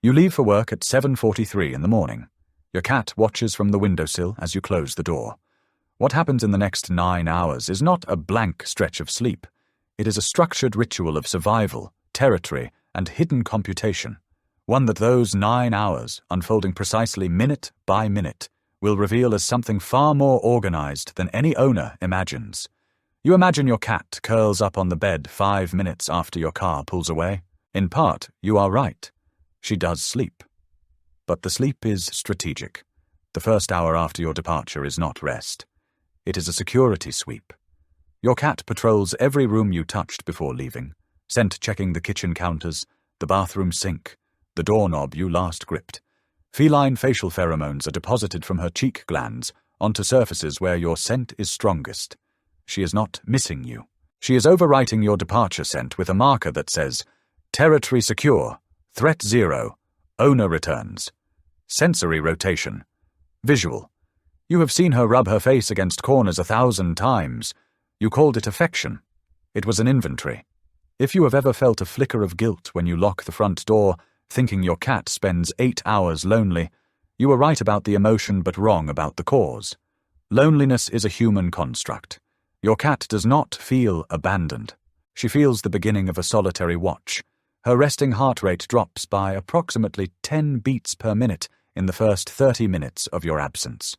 You leave for work at 7:43 in the morning. Your cat watches from the windowsill as you close the door. What happens in the next 9 hours is not a blank stretch of sleep. It is a structured ritual of survival, territory, and hidden computation. One that those 9 hours, unfolding precisely minute by minute, will reveal as something far more organized than any owner imagines. You imagine your cat curls up on the bed 5 minutes after your car pulls away. In part, you are right. She does sleep. But the sleep is strategic. The first hour after your departure is not rest. It is a security sweep. Your cat patrols every room you touched before leaving, scent-checking the kitchen counters, the bathroom sink, the doorknob you last gripped. Feline facial pheromones are deposited from her cheek glands onto surfaces where your scent is strongest. She is not missing you. She is overwriting your departure scent with a marker that says, "Territory secure, threat 0, owner returns." Sensory rotation. Visual. You have seen her rub her face against corners 1,000 times. You called it affection. It was an inventory. If you have ever felt a flicker of guilt when you lock the front door, thinking your cat spends 8 hours lonely, you were right about the emotion but wrong about the cause. Loneliness is a human construct. Your cat does not feel abandoned. She feels the beginning of a solitary watch. Her resting heart rate drops by approximately 10 beats per minute in the first 30 minutes of your absence.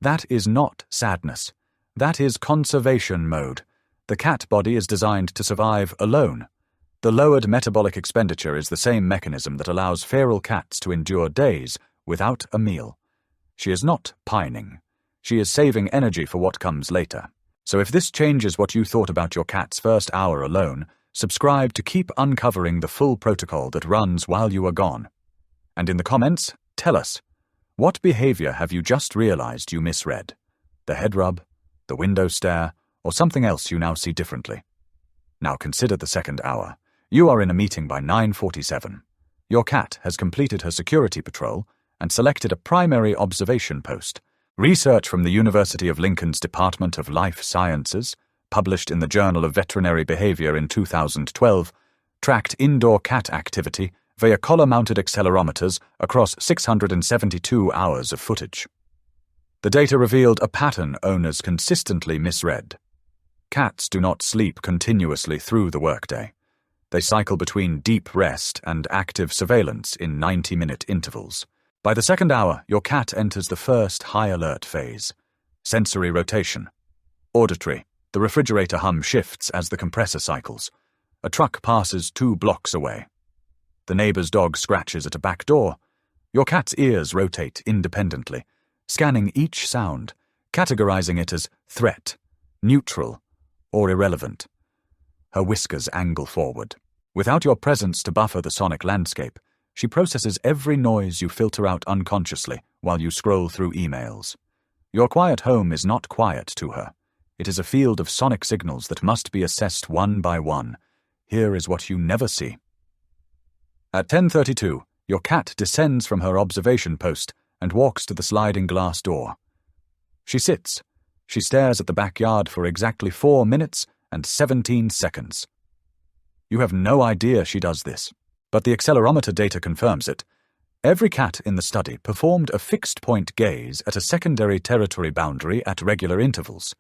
That is not sadness. That is conservation mode. The cat body is designed to survive alone. The lowered metabolic expenditure is the same mechanism that allows feral cats to endure days without a meal. She is not pining. She is saving energy for what comes later. So if this changes what you thought about your cat's first hour alone, subscribe to keep uncovering the full protocol that runs while you are gone. And in the comments, tell us, what behavior have you just realized you misread? The head rub, the window stare, or something else you now see differently? Now consider the second hour. You are in a meeting by 9:47. Your cat has completed her security patrol and selected a primary observation post. Research from the University of Lincoln's Department of Life Sciences, published in the Journal of Veterinary Behavior in 2012, tracked indoor cat activity via collar-mounted accelerometers across 672 hours of footage. The data revealed a pattern owners consistently misread. Cats do not sleep continuously through the workday. They cycle between deep rest and active surveillance in 90-minute intervals. By the second hour, your cat enters the first high-alert phase. Sensory rotation. Auditory. The refrigerator hum shifts as the compressor cycles. A truck passes 2 blocks away. The neighbor's dog scratches at a back door. Your cat's ears rotate independently, scanning each sound, categorizing it as threat, neutral, or irrelevant. Her whiskers angle forward. Without your presence to buffer the sonic landscape, she processes every noise you filter out unconsciously while you scroll through emails. Your quiet home is not quiet to her. It is a field of sonic signals that must be assessed one by one. Here is what you never see. At 10:32, your cat descends from her observation post and walks to the sliding glass door. She sits. She stares at the backyard for exactly 4 minutes and 17 seconds. You have no idea she does this, but the accelerometer data confirms it. Every cat in the study performed a fixed-point gaze at a secondary territory boundary at regular intervals.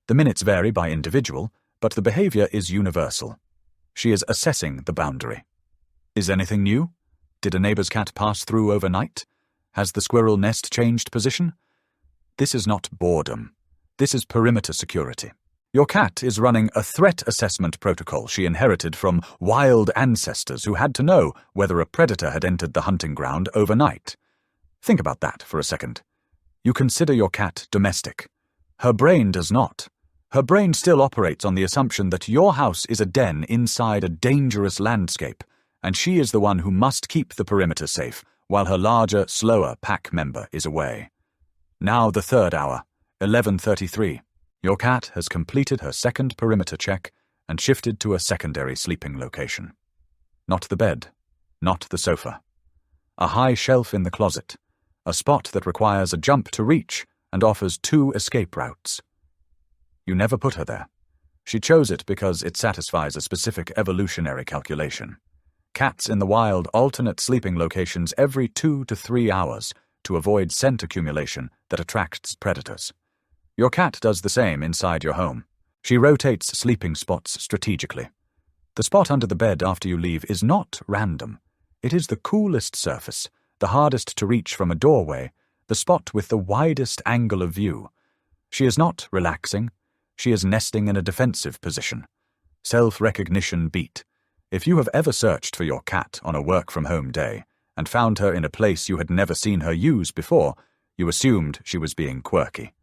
The minutes vary by individual, but the behavior is universal. She is assessing the boundary. Is anything new? Did a neighbor's cat pass through overnight? Has the squirrel nest changed position? This is not boredom. This is perimeter security. Your cat is running a threat assessment protocol she inherited from wild ancestors who had to know whether a predator had entered the hunting ground overnight. Think about that for a second. You consider your cat domestic. Her brain does not. Her brain still operates on the assumption that your house is a den inside a dangerous landscape, and she is the one who must keep the perimeter safe while her larger, slower pack member is away. Now the third hour, 11:33. Your cat has completed her second perimeter check and shifted to a secondary sleeping location. Not the bed, not the sofa. A high shelf in the closet, a spot that requires a jump to reach and offers 2 escape routes. You never put her there. She chose it because it satisfies a specific evolutionary calculation. Cats in the wild alternate sleeping locations every 2 to 3 hours to avoid scent accumulation that attracts predators. Your cat does the same inside your home. She rotates sleeping spots strategically. The spot under the bed after you leave is not random. It is the coolest surface, the hardest to reach from a doorway, the spot with the widest angle of view. She is not relaxing. She is nesting in a defensive position. Self-recognition beat. If you have ever searched for your cat on a work-from-home day and found her in a place you had never seen her use before, you assumed she was being quirky.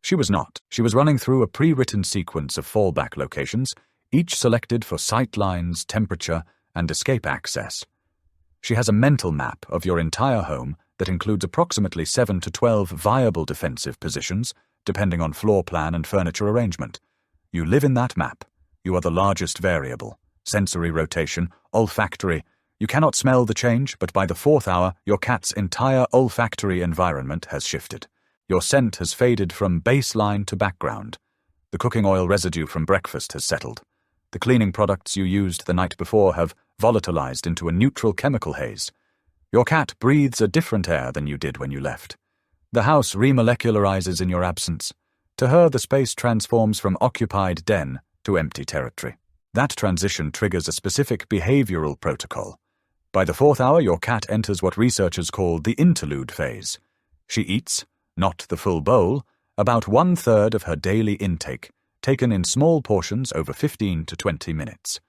She was not. She was running through a pre-written sequence of fallback locations, each selected for sight lines, temperature, and escape access. She has a mental map of your entire home that includes approximately 7 to 12 viable defensive positions, depending on floor plan and furniture arrangement. You live in that map. You are the largest variable. Sensory rotation, olfactory. You cannot smell the change, but by the 4th hour, your cat's entire olfactory environment has shifted. Your scent has faded from baseline to background. The cooking oil residue from breakfast has settled. The cleaning products you used the night before have volatilized into a neutral chemical haze. Your cat breathes a different air than you did when you left. The house remolecularizes in your absence. To her, the space transforms from occupied den to empty territory. That transition triggers a specific behavioral protocol. By the 4th hour, your cat enters what researchers call the interlude phase. She eats, not the full bowl, about 1/3 of her daily intake, taken in small portions over 15 to 20 minutes.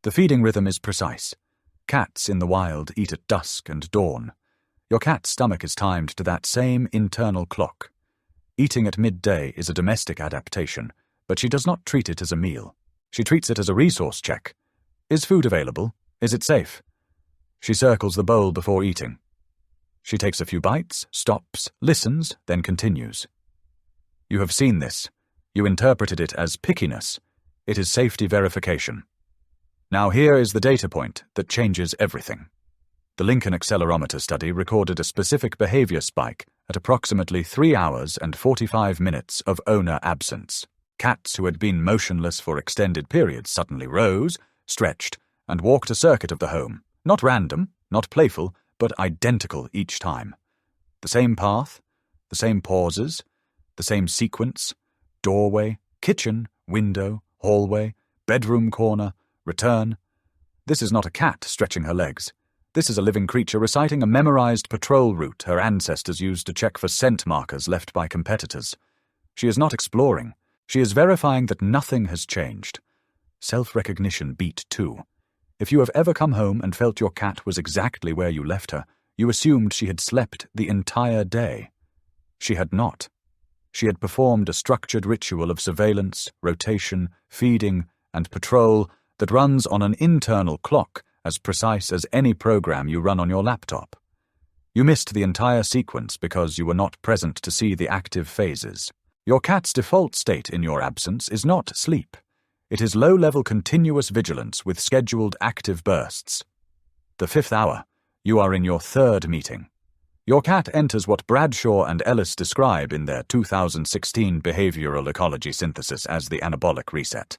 The feeding rhythm is precise. Cats in the wild eat at dusk and dawn. Your cat's stomach is timed to that same internal clock. Eating at midday is a domestic adaptation, but she does not treat it as a meal. She treats it as a resource check. Is food available? Is it safe? She circles the bowl before eating. She takes a few bites, stops, listens, then continues. You have seen this. You interpreted it as pickiness. It is safety verification. Now here is the data point that changes everything. The Lincoln accelerometer study recorded a specific behavior spike at approximately 3 hours and 45 minutes of owner absence. Cats who had been motionless for extended periods suddenly rose, stretched, and walked a circuit of the home. Not random, not playful, but identical each time. The same path, the same pauses, the same sequence, doorway, kitchen, window, hallway, bedroom corner, return. This is not a cat stretching her legs. This is a living creature reciting a memorized patrol route her ancestors used to check for scent markers left by competitors. She is not exploring. She is verifying that nothing has changed. Self-recognition beat too. If you have ever come home and felt your cat was exactly where you left her, you assumed she had slept the entire day. She had not. She had performed a structured ritual of surveillance, rotation, feeding, and patrol that runs on an internal clock as precise as any program you run on your laptop. You missed the entire sequence because you were not present to see the active phases. Your cat's default state in your absence is not sleep. It is low-level continuous vigilance with scheduled active bursts. The 5th hour, you are in your 3rd meeting. Your cat enters what Bradshaw and Ellis describe in their 2016 behavioral ecology synthesis as the anabolic reset.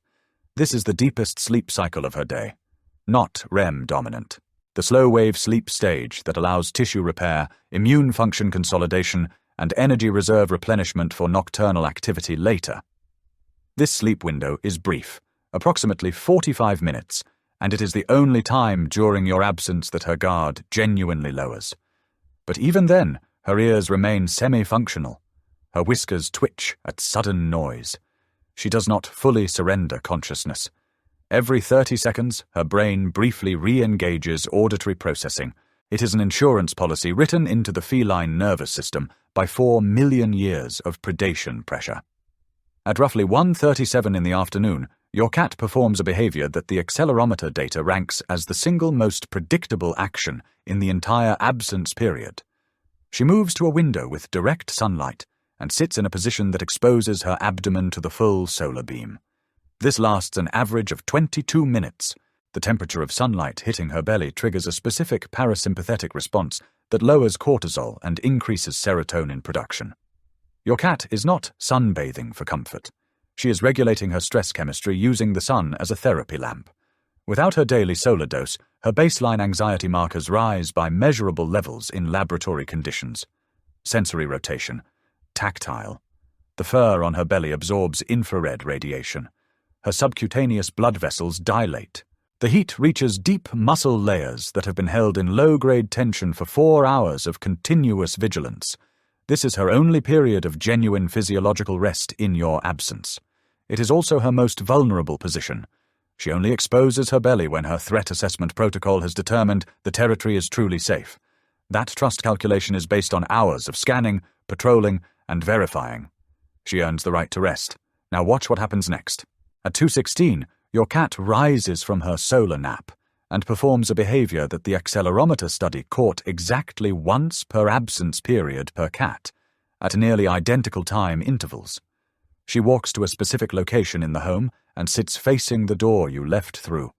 This is the deepest sleep cycle of her day. Not REM dominant. The slow-wave sleep stage that allows tissue repair, immune function consolidation, and energy reserve replenishment for nocturnal activity later. This sleep window is brief, approximately 45 minutes, and it is the only time during your absence that her guard genuinely lowers. But even then, her ears remain semi-functional. Her whiskers twitch at sudden noise. She does not fully surrender consciousness. Every 30 seconds, her brain briefly re-engages auditory processing. It is an insurance policy written into the feline nervous system by 4 million years of predation pressure. At roughly 1:37 in the afternoon, your cat performs a behavior that the accelerometer data ranks as the single most predictable action in the entire absence period. She moves to a window with direct sunlight and sits in a position that exposes her abdomen to the full solar beam. This lasts an average of 22 minutes. The temperature of sunlight hitting her belly triggers a specific parasympathetic response that lowers cortisol and increases serotonin production. Your cat is not sunbathing for comfort. She is regulating her stress chemistry using the sun as a therapy lamp. Without her daily solar dose, her baseline anxiety markers rise by measurable levels in laboratory conditions. Sensory rotation. Tactile. The fur on her belly absorbs infrared radiation. Her subcutaneous blood vessels dilate. The heat reaches deep muscle layers that have been held in low-grade tension for 4 hours of continuous vigilance. This is her only period of genuine physiological rest in your absence. It is also her most vulnerable position. She only exposes her belly when her threat assessment protocol has determined the territory is truly safe. That trust calculation is based on hours of scanning, patrolling, and verifying. She earns the right to rest. Now watch what happens next. At 2:16, your cat rises from her solar nap and performs a behavior that the accelerometer study caught exactly once per absence period per cat, at nearly identical time intervals. She walks to a specific location in the home and sits facing the door you left through.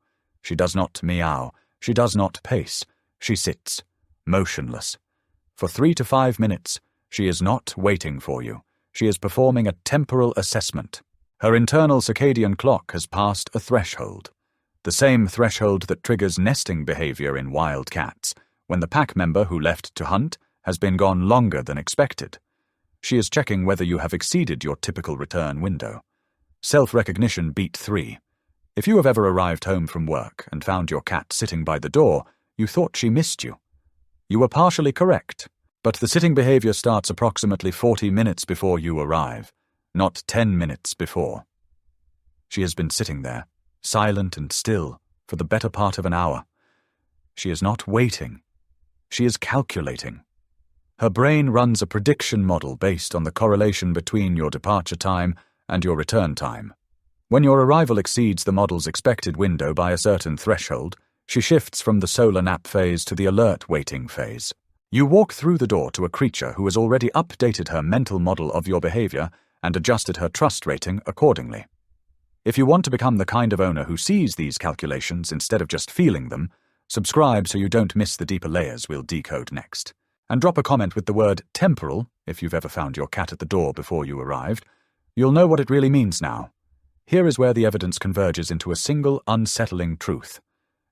She does not meow. She does not pace. She sits, motionless. For 3 to 5 minutes, she is not waiting for you. She is performing a temporal assessment. Her internal circadian clock has passed a threshold. The same threshold that triggers nesting behavior in wild cats, when the pack member who left to hunt has been gone longer than expected. She is checking whether you have exceeded your typical return window. Self-recognition beat 3. If you have ever arrived home from work and found your cat sitting by the door, you thought she missed you. You were partially correct, but the sitting behavior starts approximately 40 minutes before you arrive, not 10 minutes before. She has been sitting there, silent and still, for the better part of an hour. She is not waiting. She is calculating. Her brain runs a prediction model based on the correlation between your departure time and your return time. When your arrival exceeds the model's expected window by a certain threshold, she shifts from the solar nap phase to the alert waiting phase. You walk through the door to a creature who has already updated her mental model of your behavior and adjusted her trust rating accordingly. If you want to become the kind of owner who sees these calculations instead of just feeling them, subscribe so you don't miss the deeper layers we'll decode next. And drop a comment with the word temporal if you've ever found your cat at the door before you arrived. You'll know what it really means now. Here is where the evidence converges into a single unsettling truth.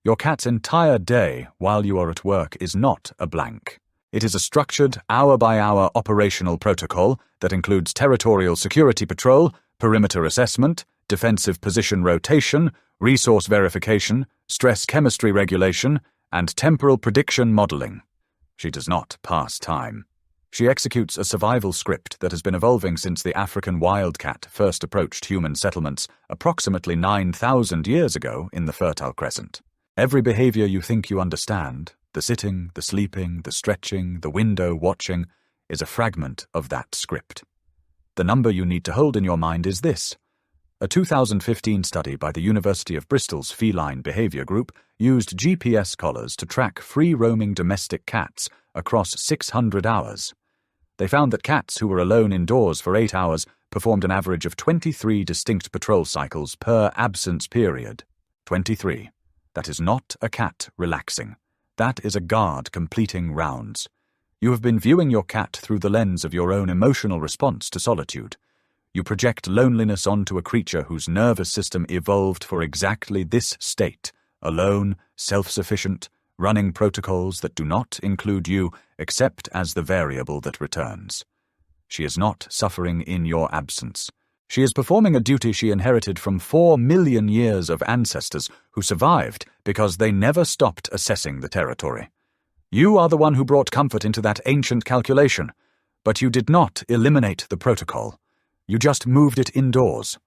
Your cat's entire day while you are at work is not a blank. It is a structured, hour-by-hour operational protocol that includes territorial security patrol, perimeter assessment, defensive position rotation, resource verification, stress chemistry regulation, and temporal prediction modeling. She does not pass time. She executes a survival script that has been evolving since the African wildcat first approached human settlements approximately 9,000 years ago in the Fertile Crescent. Every behavior you think you understand, the sitting, the sleeping, the stretching, the window watching, is a fragment of that script. The number you need to hold in your mind is this. A 2015 study by the University of Bristol's Feline Behavior Group used GPS collars to track free-roaming domestic cats across 600 hours. They found that cats who were alone indoors for 8 hours performed an average of 23 distinct patrol cycles per absence period. 23. That is not a cat relaxing. That is a guard completing rounds. You have been viewing your cat through the lens of your own emotional response to solitude. You project loneliness onto a creature whose nervous system evolved for exactly this state, alone, self-sufficient, running protocols that do not include you except as the variable that returns. She is not suffering in your absence. She is performing a duty she inherited from 4 million years of ancestors who survived because they never stopped assessing the territory. You are the one who brought comfort into that ancient calculation, but you did not eliminate the protocol. You just moved it indoors.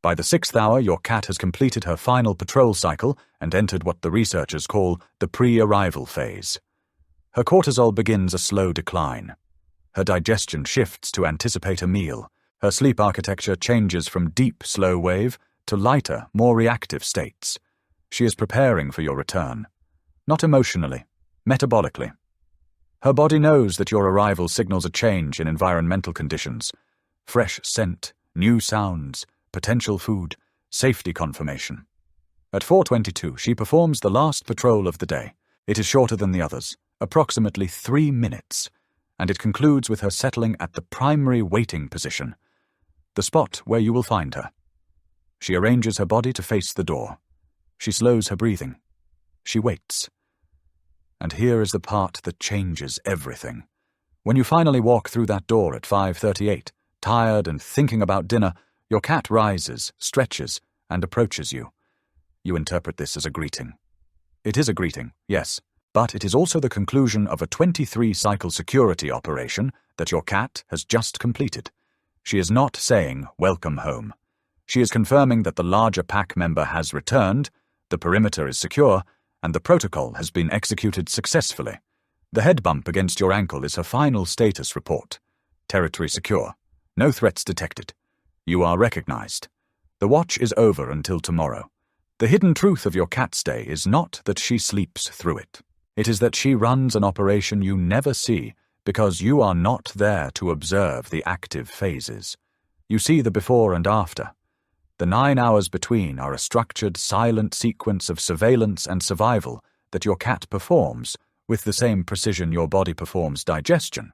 By the 6th hour, your cat has completed her final patrol cycle and entered what the researchers call the pre-arrival phase. Her cortisol begins a slow decline. Her digestion shifts to anticipate a meal. Her sleep architecture changes from deep, slow wave to lighter, more reactive states. She is preparing for your return. Not emotionally, metabolically. Her body knows that your arrival signals a change in environmental conditions. Fresh scent, new sounds, potential food, safety confirmation. At 4:22, she performs the last patrol of the day. It is shorter than the others, approximately 3 minutes, and it concludes with her settling at the primary waiting position, the spot where you will find her. She arranges her body to face the door. She slows her breathing. She waits. And here is the part that changes everything. When you finally walk through that door at 5:38, tired and thinking about dinner, your cat rises, stretches, and approaches you. You interpret this as a greeting. It is a greeting, yes, but it is also the conclusion of a 23-cycle security operation that your cat has just completed. She is not saying, "Welcome home." She is confirming that the larger pack member has returned, the perimeter is secure, and the protocol has been executed successfully. The head bump against your ankle is her final status report. Territory secure. No threats detected. You are recognized. The watch is over until tomorrow. The hidden truth of your cat's day is not that she sleeps through it. It is that she runs an operation you never see because you are not there to observe the active phases. You see the before and after. The 9 hours between are a structured, silent sequence of surveillance and survival that your cat performs with the same precision your body performs digestion,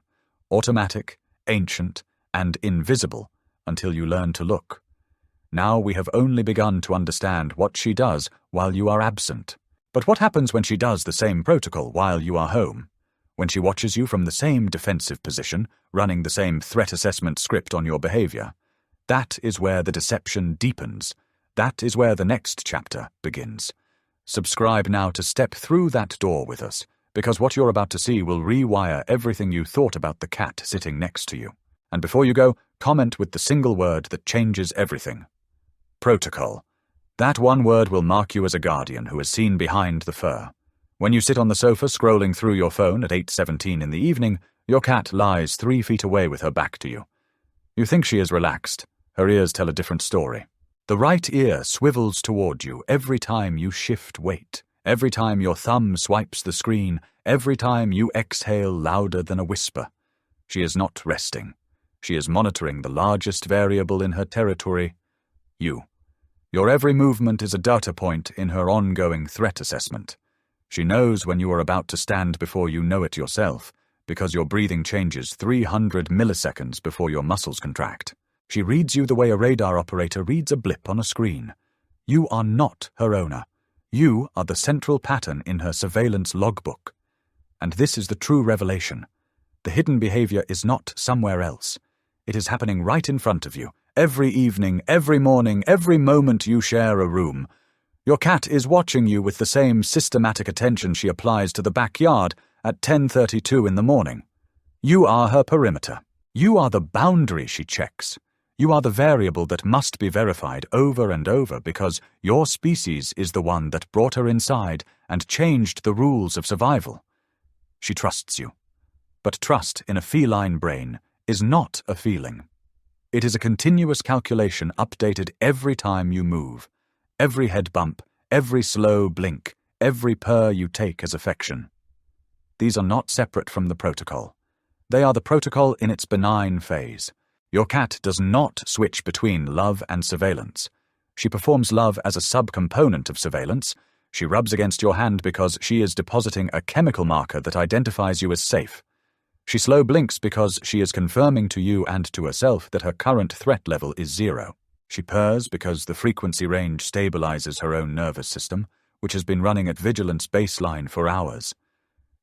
automatic, ancient, and invisible until you learn to look. Now we have only begun to understand what she does while you are absent. But what happens when she does the same protocol while you are home? When she watches you from the same defensive position, running the same threat assessment script on your behavior? That is where the deception deepens. That is where the next chapter begins. Subscribe now to step through that door with us, because what you're about to see will rewire everything you thought about the cat sitting next to you. And before you go, comment with the single word that changes everything. Protocol. That one word will mark you as a guardian who has seen behind the fur. When you sit on the sofa scrolling through your phone at 8:17 in the evening, your cat lies 3 feet away with her back to you. You think she is relaxed. Her ears tell a different story. The right ear swivels toward you every time you shift weight, every time your thumb swipes the screen, every time you exhale louder than a whisper. She is not resting. She is monitoring the largest variable in her territory, you. Your every movement is a data point in her ongoing threat assessment. She knows when you are about to stand before you know it yourself, because your breathing changes 300 milliseconds before your muscles contract. She reads you the way a radar operator reads a blip on a screen. You are not her owner. You are the central pattern in her surveillance logbook. And this is the true revelation. The hidden behavior is not somewhere else. It is happening right in front of you, every evening, every morning, every moment you share a room. Your cat is watching you with the same systematic attention she applies to the backyard at 10:32 in the morning. You are her perimeter. You are the boundary she checks. You are the variable that must be verified over and over because your species is the one that brought her inside and changed the rules of survival. She trusts you. But trust in a feline brain is not a feeling. It is a continuous calculation updated every time you move, every head bump, every slow blink, every purr you take as affection. These are not separate from the protocol. They are the protocol in its benign phase. Your cat does not switch between love and surveillance. She performs love as a subcomponent of surveillance. She rubs against your hand because she is depositing a chemical marker that identifies you as safe. She slow blinks because she is confirming to you and to herself that her current threat level is 0. She purrs because the frequency range stabilizes her own nervous system, which has been running at vigilance baseline for hours.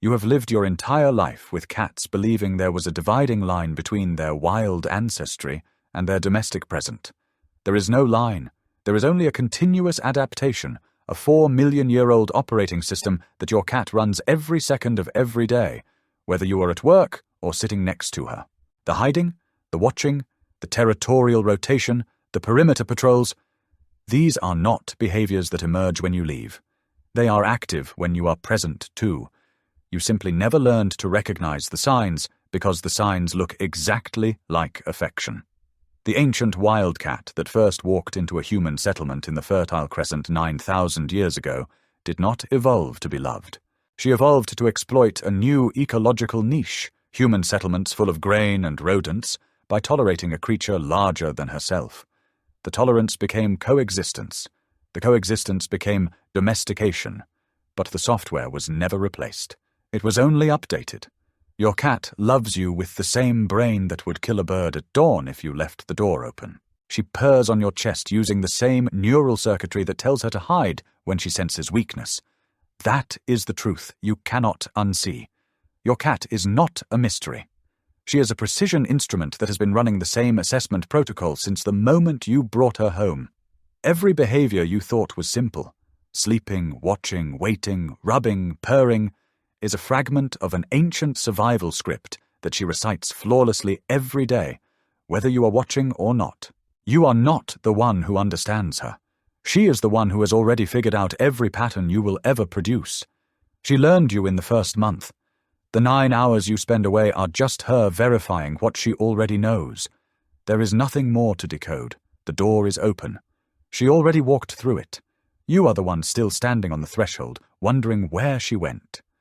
You have lived your entire life with cats believing there was a dividing line between their wild ancestry and their domestic present. There is no line. There is only a continuous adaptation, a 4-million-year-old operating system that your cat runs every second of every day, whether you are at work or sitting next to her. The hiding, the watching, the territorial rotation, the perimeter patrols, these are not behaviors that emerge when you leave. They are active when you are present too. You simply never learned to recognize the signs because the signs look exactly like affection. The ancient wildcat that first walked into a human settlement in the Fertile Crescent 9,000 years ago did not evolve to be loved. She evolved to exploit a new ecological niche, human settlements full of grain and rodents, by tolerating a creature larger than herself. The tolerance became coexistence. The coexistence became domestication. But the software was never replaced. It was only updated. Your cat loves you with the same brain that would kill a bird at dawn if you left the door open. She purrs on your chest using the same neural circuitry that tells her to hide when she senses weakness. That is the truth you cannot unsee. Your cat is not a mystery. She is a precision instrument that has been running the same assessment protocol since the moment you brought her home. Every behavior you thought was simple, sleeping, watching, waiting, rubbing, purring, is a fragment of an ancient survival script that she recites flawlessly every day, whether you are watching or not. You are not the one who understands her. She is the one who has already figured out every pattern you will ever produce. She learned you in the first month. The 9 hours you spend away are just her verifying what she already knows. There is nothing more to decode. The door is open. She already walked through it. You are the one still standing on the threshold, wondering where she went.